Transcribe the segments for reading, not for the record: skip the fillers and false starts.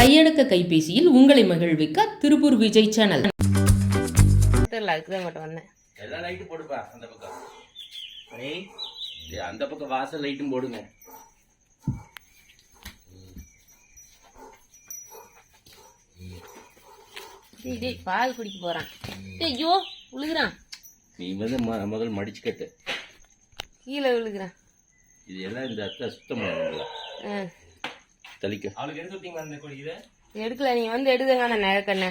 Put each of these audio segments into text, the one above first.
கையடக்க கைபேசியில் உங்களை மகிழ்விக்க திருப்பூர் விஜய் சேனல். எல்லா லைட்டும் போடுப்பா அந்த பக்கம். அந்த பக்கம் வாசல் லைட்டும் போடுங்க. பால் குடிக்க போறான். ஐயோ விழுகுறான். நீ முதல் மடிச்சு கட்டு. கீழே விழுகுறான். இது எல்லாம் இந்த அத்தை சுத்தம் பண்ண தலிக்க. அவளுக்கு எடுத்து விட்டீங்களா அந்த கோழி? இதை எடுக்கல, நீங்க வந்து எடுங்க. நான் நகக்கண்ண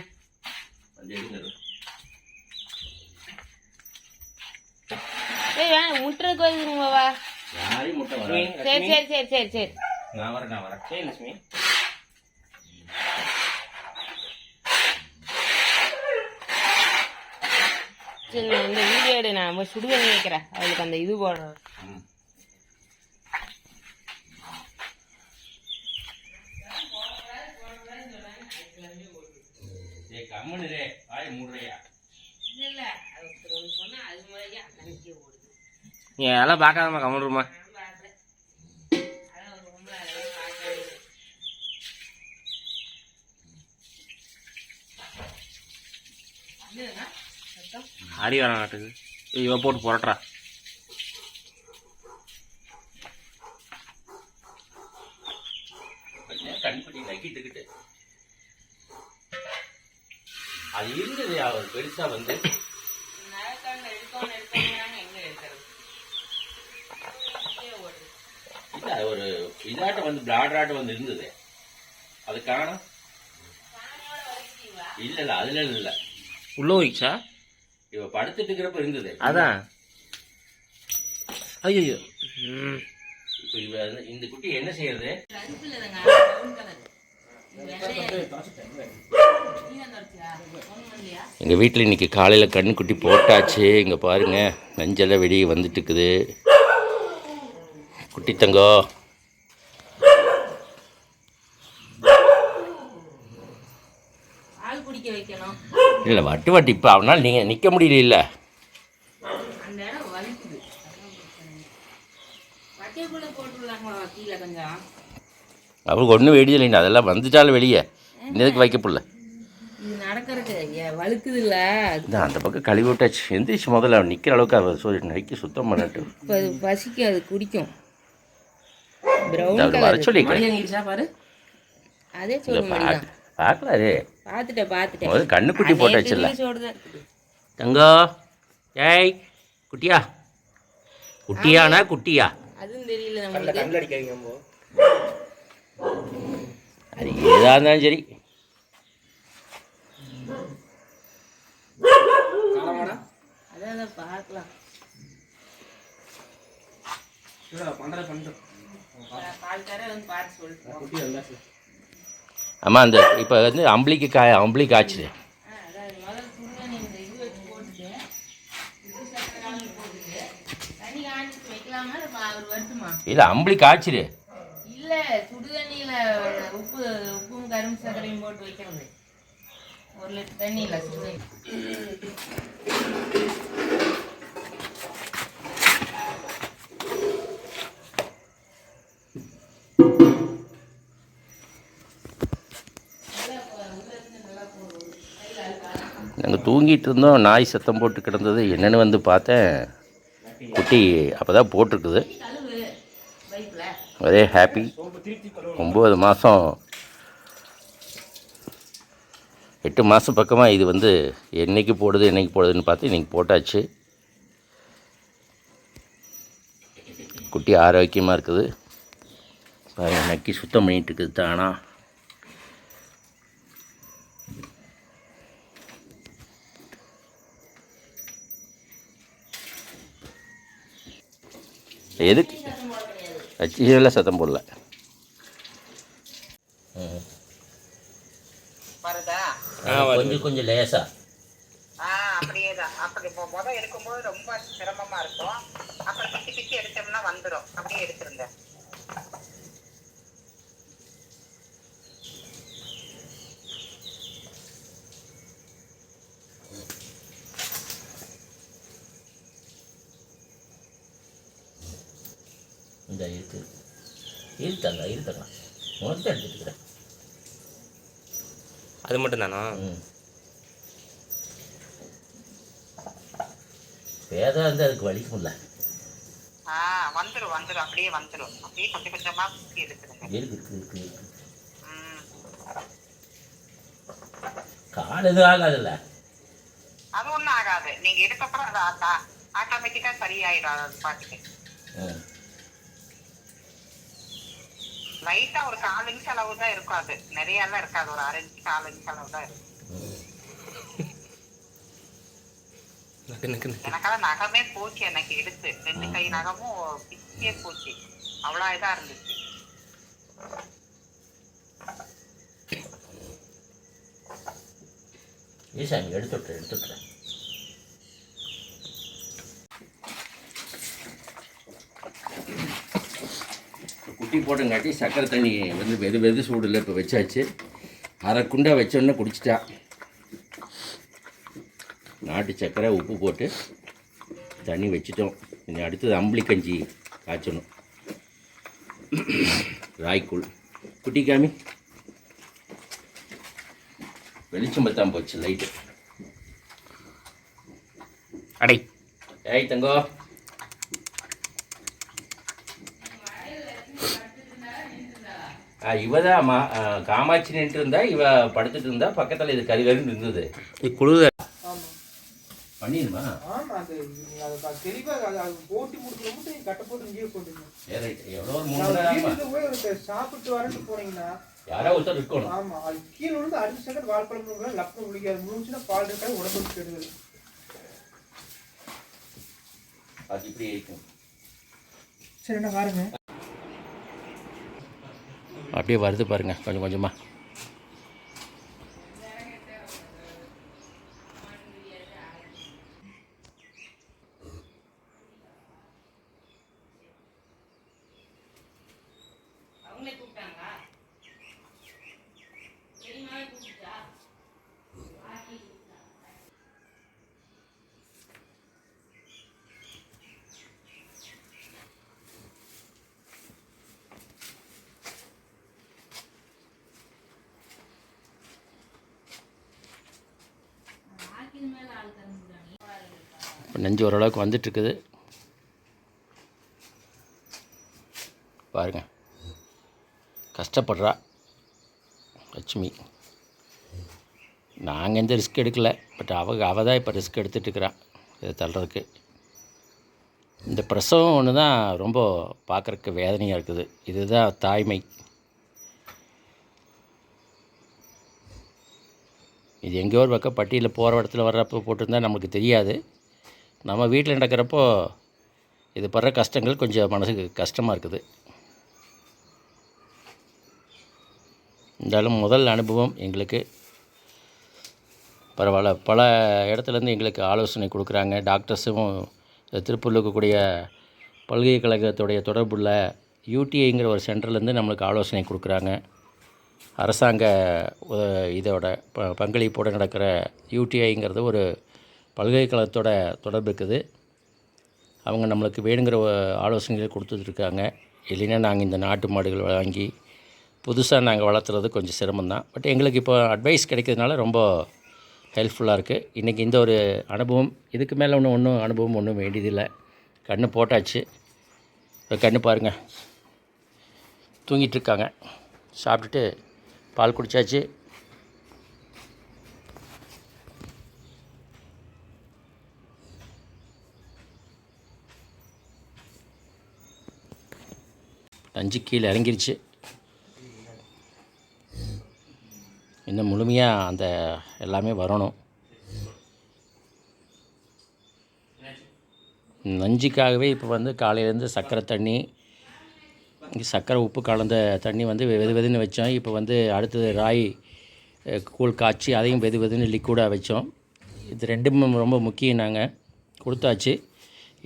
வந்து எடுங்க. முட்டை கோயிலுங்கவா? யாரையும் முட்டை வர. சரி சரி சரி சரி சரி நான் வரேன். சரி லட்சுமி. சரி இந்த வீடியோ எடு. நான் சுடுதண்ணி வைக்கிறேன். அவளுக்கு அந்த இது போடுறேன். நீ அதெல்லாம் பார்க்காதம்மா, கம்முடுமா. அடி வர நாட்டுக்கு இவ போட்டு புரட்டுறா. கண்பட்டி நக்கிட்டுக்கிட்டு அது இருந்தது. அவர் பெருசா வந்து ஒரு இதாட்டம் வந்து பிளாட் வந்து இருந்தது. அது காணும். இல்ல அதுல இல்ல உள்ள போயிடுச்சா? இவ படுத்துட்டு இருக்கிறப்ப இருந்தது. அதான் ஐயோ. இப்ப இவ இந்த குட்டி என்ன செய்யறது? எங்க வீட்டுல இன்னைக்கு காலையில கண்ணு குட்டி போட்டாச்சு. இங்க பாருங்க, நஞ்செல்லாம் வெளியே வந்துட்டு இருக்குது. குட்டி தங்கோ இல்லை வட்டு வட்டி. இப்போ அவனால் நீங்கள் நிற்க முடியல. இல்லை அவருக்கு ஒன்றும் வெடியலைங்க. அதெல்லாம் வந்துட்டாலும் வெளியே இன்னதுக்கு வைக்கப்படல. அந்த பக்கம் கழுவி விட்டாச்சு. எந்திரிச்சு முதல்ல அவன் நிற்கிற அளவுக்கு அவர் சொல்லி நைக்கி சுத்தம் பண்ணட்டு. பசிக்கு அது குடிக்கும். வர சொல்லி அதே சொல்ல பார்க்கலாரு. பார்த்துட்டேன். முதல்ல கண்ணுக்குட்டி போட்டாச்சுல்ல தங்கம். ஏய் குட்டியா, குட்டியானா குட்டியா அதுவும் தெரியல நம்மளுக்கு. அது ஏதா இருந்தாலும் சரி. அதான் பார்க்கலாம். ஆமாம், அந்த இப்போ வந்து அம்பளிக்கு காய்ச்சுது. இல்லை அம்பளி காய்ச்சிரு. இல்லை சுடுதண்ணியில் உப்பும் கரும்பு சர்க்கரையும் போட்டு வைக்கிறது. 1 லிட்டர் தண்ணியில் சுடுதண்ணி. நாங்கள் தூங்கிட்டு இருந்தோம். நாய் சத்தம் போட்டு கிடந்தது. என்னென்னு வந்து பார்த்தேன், குட்டி அப்போ தான் போட்டிருக்குது. ஒரே ஹாப்பி. 9 மாதம் 8 மாதம் பக்கமாக இது வந்து என்னைக்கு போடுதுன்னு பார்த்து இன்றைக்கி போட்டாச்சு. குட்டி ஆரோக்கியமாக இருக்குது. நக்கி சுத்தம் பண்ணிகிட்டு இருக்குது தானா. எதுக்கு இதெல்லாம் சத்தம் போடல. கொஞ்சம் லேசா அப்படியேதான். அப்படி முதல் எடுக்கும்போது ரொம்ப சிரமமா இருக்கும். அப்புறம் பிச்சு பிச்சு எடுத்தோம்னா வந்துடும். அப்படியே எடுத்துருங்க. இந்த இருக்குது இருத்தங்க மொத்தம் எடுத்துக்கிறேன். அது மட்டும் தானா? வேதம் வந்து அதுக்கு வலிக்கும்ல. வந்துரும் அப்படியே வந்துரும். அப்படியே கொஞ்சம் கொஞ்சமா குத்தி எடுத்துருங்க. இருக்கு. கால் எதுவும் ஆகாதுல்ல? அது ஒண்ணும் ஆகாது. நீங்க எடுக்கப்புறம் அது ஆட்டோமேட்டிக்கா சரியாயிடும். அது பாட்டுக்கு லைட்டா ஒரு 4 இன்ச் அளவு தான் இருக்கும். அது நிறைய எல்லாம் இருக்காது. ஒரு 1/2 இன்ச் 4 இன்ச் அளவு தான் இருக்கும். எனக்கெல்லாம் நகமே போச்சு. எனக்கு எடுத்து 2 கை நகமும் பிச்சே போச்சு. அவ்வளோ இதா இருந்துச்சு. ஈசாமி எடுத்துட்றேன். குட்டி போட்டங்காட்டி சக்கரை தண்ணி வந்து வெது சூடில் இப்போ வச்சாச்சு. 1/2 குண்டா வச்சோன்னே குடிச்சிட்டா. நாட்டு சக்கரை உப்பு போட்டு தண்ணி வச்சிட்டோம். இனி அடுத்தது அம்பளி கஞ்சி காய்ச்சணும். ராய்க்கூழ் குட்டி காமி. வெளிச்சம் பத்தாம போச்சு லைட்டு. அடை ஏய் தங்கோ, இவ தான் காமாட்சி நின்று இருந்தா, இவ படுத்துட்டு இருந்தா. பக்கத்தில் இது கறிகறின்னு இருந்தது. இது குழுத பண்ணிடுமா? சாப்பிட்டு வரட்டு போனீங்கன்னா யாரோ ஒருத்தர் இருக்கணும். ஆமா, அது கீழே விழுந்து அடுத்த செகண்ட் வாழைப்பழம் லப்பம் முடிக்காது. முடிச்சுன்னா பால் இருக்காது, உடம்புக்கு கெடுதல். அது இப்படி இருக்கும். சரி, என்ன பாருங்க, அப்படியே வருது பாருங்க கொஞ்சம் கொஞ்சமா. அவங்களே கூப்பிட்டாங்களா? சரிமாவே கூப்பிட்டா? இப்போ நெஞ்சு ஓரளவுக்கு வந்துட்டுருக்குது பாருங்க. கஷ்டப்படுறா லட்சுமி. நாங்கள் எந்த ரிஸ்க் எடுக்கலை. பட் அவள் தான் இப்போ ரிஸ்க் எடுத்துகிட்ருக்குறான் இதை தள்ளுறதுக்கு. இந்த பிரசவம் ஒன்று தான் ரொம்ப பார்க்குறக்கு வேதனையாக இருக்குது. இதுதான் தாய்மை. இது எங்கேயோ ஒரு பக்கம் பட்டியில் போகிற இடத்துல வர்றப்போ போட்டிருந்தா நம்மளுக்கு தெரியாது. நம்ம வீட்டில் நடக்கிறப்போ இது படுற கஷ்டங்கள் கொஞ்சம் மனசுக்கு கஷ்டமாக இருக்குது. இருந்தாலும் முதல் அனுபவம் எங்களுக்கு பரவாயில்ல. பல இடத்துலேருந்து எங்களுக்கு ஆலோசனை கொடுக்குறாங்க. டாக்டர்ஸும் திருப்பூரில் இருக்கக்கூடிய பல்கலைக்கழகத்துடைய தொடர்புள்ள யூடிஐங்கிற ஒரு சென்டர்லேருந்து நம்மளுக்கு ஆலோசனை கொடுக்குறாங்க. அரசாங்க இதோட பங்களிப்போடு நடக்கிற யூடிஐங்கிறது ஒரு பல்கலைக்கழகத்தோட தொடர்பு இருக்குது. அவங்க நம்மளுக்கு வேணுங்கிற ஆலோசனைகள் கொடுத்துட்ருக்காங்க. இல்லைன்னா நாங்கள் இந்த நாட்டு மாடுகள் வாங்கி புதுசாக நாங்கள் வளர்த்துறது கொஞ்சம் சிரமம்தான். பட் எங்களுக்கு இப்போ அட்வைஸ் கிடைக்கிறதுனால ரொம்ப ஹெல்ப்ஃபுல்லாக இருக்குது. இன்றைக்கி இந்த ஒரு அனுபவம், இதுக்கு மேலே ஒன்றும் அனுபவம் ஒன்றும் வேண்டியதில்லை. கண்ணு போட்டாச்சு. இப்போ கண்ணு பாருங்கள் தூங்கிட்டுருக்காங்க. சாப்பிட்டுட்டு பால் குடித்தாச்சு. நஞ்சு கீழே இறங்கிருச்சு. இன்னும் முழுமையாக அந்த எல்லாமே வரணும். நஞ்சுக்காகவே இப்போ வந்து காலையிலேருந்து சர்க்கரை தண்ணி, சர்க்கரை உப்பு கலந்த தண்ணி வந்து வெதுன்னு வச்சோம். இப்போ வந்து அடுத்தது ராய் கூழ் காய்ச்சி அதையும் வெதுன்னு லிக்விடாக வச்சோம். இது ரெண்டும் ரொம்ப முக்கியம். நாங்கள் கொடுத்தாச்சு.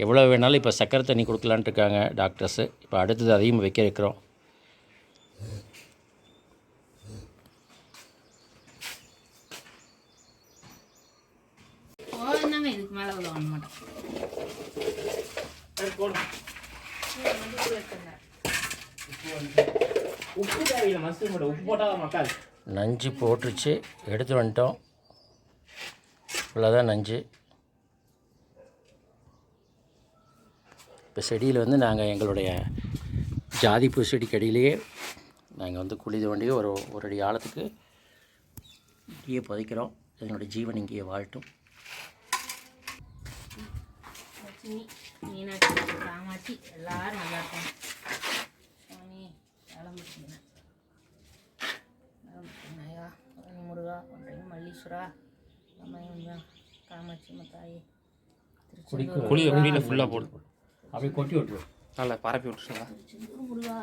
எவ்வளோ வேணாலும் இப்போ சர்க்கரை தண்ணி கொடுக்கலான்ட்டு இருக்காங்க டாக்டர்ஸு. இப்போ அடுத்தது அதையும் வைக்க வைக்கிறோம். இதுக்கு மேலே உள்ள பண்ண மாட்டேன். உப்பு தேவையில்லை. மஸ்ட் உப்பு போட்டால் மக்காது. நஞ்சு போட்டுருச்சு, எடுத்து வந்துட்டோம். இவ்வளோதான் நஞ்சு. இப்போ செடியில் வந்து நாங்கள் எங்களுடைய ஜாதிப்பூ செடிக்கு அடியிலேயே நாங்கள் வந்து குழி தோண்டி ஒரு அடி ஆழத்துக்கு இங்கேயே புதைக்கிறோம். எங்களுடைய ஜீவன் இங்கேயே வாழட்டும். லட்சுமி, மீனாட்சி, காமாட்சி எல்லாரும் நல்லா இருக்காங்க. சாமி வேளம்பட்டிங்க, ஐயா முருகா, ஒன்றையும் மல்லீஸ்வரா, அம்மையா, காமாட்சி மத்தாயி, குழி வெளியில் ஃபுல்லாக போடு. அப்படியே கொட்டி விட்டுருவோம். நல்லா பரப்பி விட்டுருங்களா? திருச்செந்தூர் முருகா.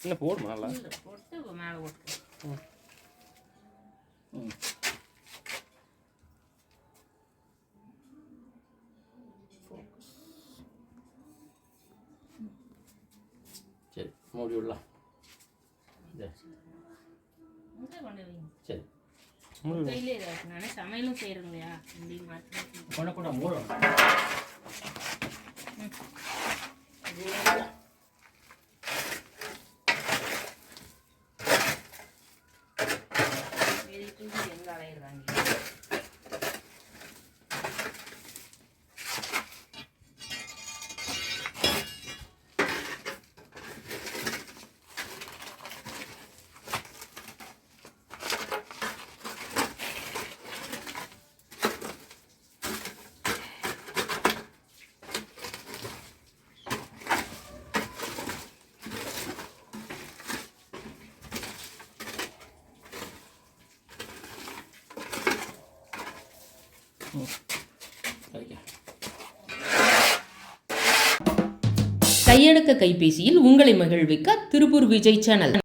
இன்னும் போடுமா நல்லா போட்டு மேலே போட்டு சரி, மூடி விடலாம். இங்கே கொண்டு வைங்க. சரி, கையிலே இருக்கு. நானே சமையலும் செய்கிறேன் இல்லையா, இப்படி மாற்றி கொண்ட கூட மூடும். எங்கே அலையிறாங்க. கையடக்க கைபேசியில் உங்களை மகிழ்விக்க திருப்பூர் விஜய் சேனல்.